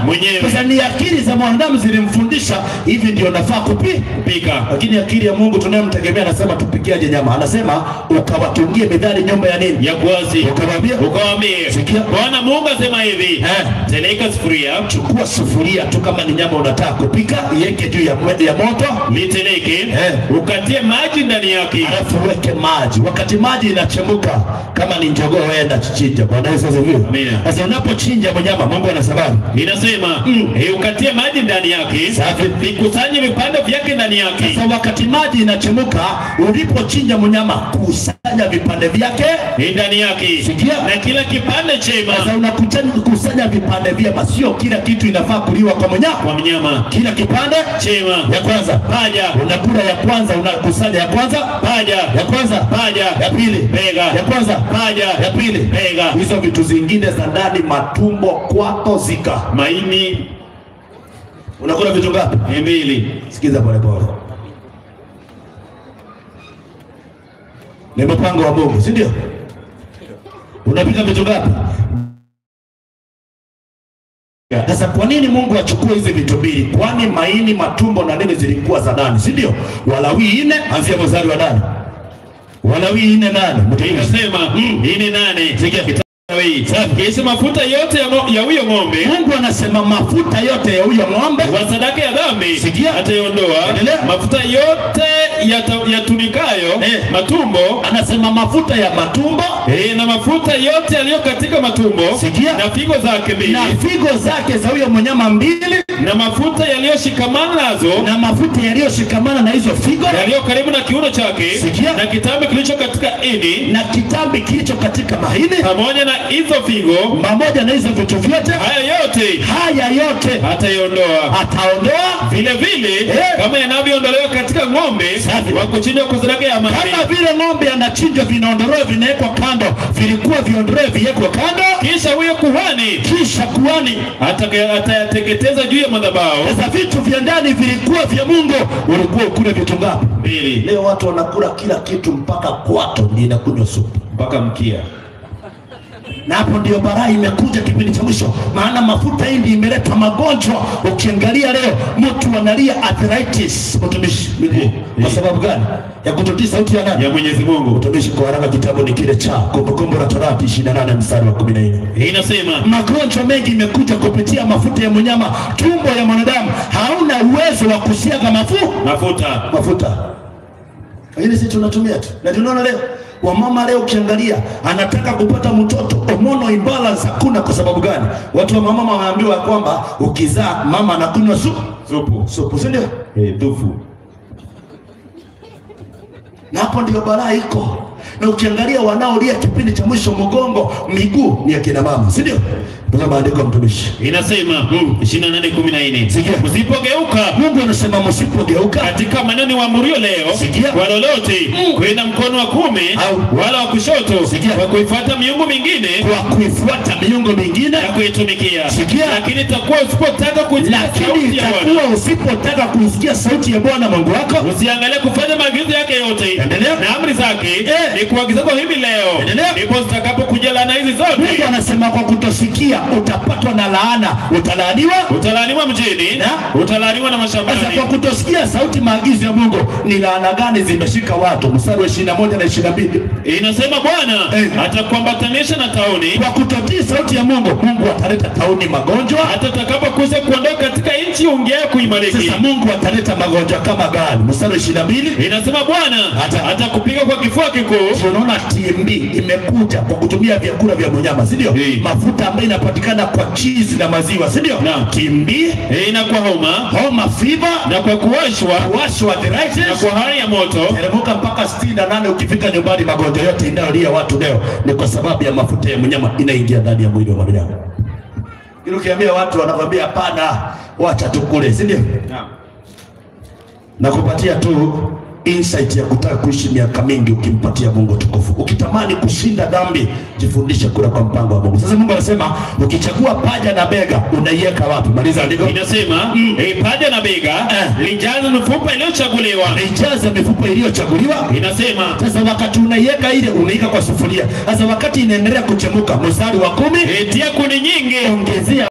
mwenyewe. Sasa ni akili za mwanadamu zilimfundisha hivi ndio nafaa kupika. Lakini akili ya Mungu tunayomtegemea anasema tupikiaje nyama? Anasema ukawatungie methali nyumba ya nini? Ya kuasi. Ukawaambie. Sikia. Bwana Mungu asema hivi. Teleka sufuria. Chukua sufuria tu kama ni nyama unataka kupika, iweke juu ya moto, liteleke. Ukatie maji ndani yake. Alafu weke maji. Wakati maji inachemka, kama ni njogoo waenda chinja. Bwana Yesu asifiwe. Amina. Sasa unapochinja mnyama, Mungu anasema inasema ukatie maji ndani yake. Vikusanye vipande vyake ndani yake. Sasa wakati maji inachemka, ulipochinja mnyama, kusanya vipande vyake ndani yake. Sikia. Na kila kipande chema. Sasa unakusanya vipande vyema, sio kila kitu inafaa kuliwa kwa mnyama. Kila kipande chema. Ya kwanza paja, unakula ya kwanza, unakusanya ya kwanza paja, ya kwanza paja, ya pili bega, ya kwanza paja, ya pili bega. Hizo vitu zingine za ndani, matumbo, kwato, zika, maini, unakula vitu ngapi? 2. Sikiza pole pole. Ni mpango wa Mungu, si ndio? Unapika vitu ngapi? Sasa kwa nini Mungu achukue hizi vitu mbili? Kwani maini, matumbo na nini zilikuwa za nani, si ndio? Walawi 4 anzia mstari wa 8. Walawi 4:8. Mtasema 4:8. Sikia. Kisha mafuta yote ya huyo ng'ombe. Mungu anasema mafuta yote ya huyo ng'ombe wa sadaka ya dhambi ataiondoa. Mafuta yote yatumikayo matumbo, anasema mafuta ya matumbo na mafuta yote yaliyo katika matumbo. Na figo zake 2. Na figo zake za huyo mnyama 2. Na mafuta yaliyoshikamana nazo. Na mafuta yaliyoshikamana na hizo figo yaliyo karibu na kiuno chake. Na kitambi kilicho katika ini. Na kitambi kilicho katika mahini. Pamoja na hizo figo, pamoja na hizo vitu vyote, haya yote ataondoa vile kama yanavyoondolewa katika ng'ombe wa kuchinjwa kwa sadaka ya amani. Kama vile ng'ombe anachinjwa, vinaondolewa, vinawekwa kando, vilikuwa viondolewe, viwekwe kando. Kisha huyo kuhani atayateketeza juu ya madhabahu. Sasa vitu vya ndani vilikuwa vya Mungu. Ulikuwa ukule vitu ngapi? 2. Leo watu wanakula kila kitu, mpaka kwato ndio inakunywa supu, mpaka mkia. Na hapo ndio baraa imekuja kipindi cha mwisho, maana mafuta hii ndio imeleta magonjwa. Ukiangalia leo mtu analia arthritis, mtumishi miguu. Kwa sababu gani? Ya kutotii sauti ya nani? Ya Mwenyezi Mungu. Mtumishi, kwa haraka, kitabu ni kile cha Kumbukumbu la Torati 28 mstari wa 14. Inasema magonjwa mengi imekuja kupitia mafuta ya mnyama. Tumbo ya mwanadamu hauna uwezo wa kusiaga mafuta. Lakini sisi tunatumia tu. Na tunaona leo wamama leo ukiangalia anataka kupata mtoto, hormonal imbalance hakuna. Kwa sababu gani? Watu wa mama wameambiwa kwamba ukizaa mama anakunywa supu, si ndio? Dufu. Na hapo ndio balaa iko. Na ukiangalia wanaolia kipindi cha mwisho, mgongo, miguu, ni akina mama, si ndio? Ndio maandiko mtumishi. Inasema 28:14. Msipogeuka, Mungu anasema msipogeuka katika maneno waamurio leo, kwa lolote, kwenda mkono wa kuume wala wa kushoto, kwa kuifuata miungu mingine, na kuitumikia. Lakini itakuwa usipotaka kuisikia sauti ya Bwana Mungu wako, usiangalie kufanya maagizo yake yote na amri zake ni kuagiza kwa hivi leo, ndipo zitakapokuja laana hizi zote. Mungu anasema kwa kutosikia utapatwa na laana. Utalaaniwa mjini, utalaaniwa na mashambani. Sasa kwa kutosikia sauti, maagizo ya Mungu, ni laana gani zimeshika watu? Mstari wa 21 na 22 inasema Bwana atakuambatanisha na tauni. Kwa kutotii sauti ya Mungu, Mungu ataleta tauni, magonjwa. Hata atakapokuja kuondoka katika nchi ungea kuimariki. Sasa Mungu ataleta magonjwa kama gani? Mstari wa 22 inasema Bwana atakupiga kwa kifua kikuu. Tunaona TB imekuja kwa kutumia vyakula vya mnyama, si ndio? Mafuta ambayo inapatikana kwa cheese na maziwa, si ndio? TB inakuwa homa, fever, na kwa kuwashwa arthritis, na kwa hali ya moto teremuka mpaka 68. Ukifika nyumbani, magonjwa yote inayolia watu leo ni kwa sababu ya mafuta ya mnyama inaingia ndani ya mwili wa mwanadamu. Ili ukiambia watu wanakwambia hapana, wacha tukule, si ndio? Na kupatia tu insight ya kutaka kuishi miaka mingi ukimpatia Mungu tukufu. Ukitamani kushinda dhambi, jifundishe kula kwa mpango wa Mungu. Sasa Mungu anasema ukichagua paja na bega unaiweka wapi? Maliza andiko. Inasema paja na bega lijaze mifupa iliyochaguliwa. Inasema sasa wakati unaiweka ile unaika kwa sufuria. Sasa wakati inaendelea kuchemuka, mstari wa 10, tia kuni nyingi, ongezea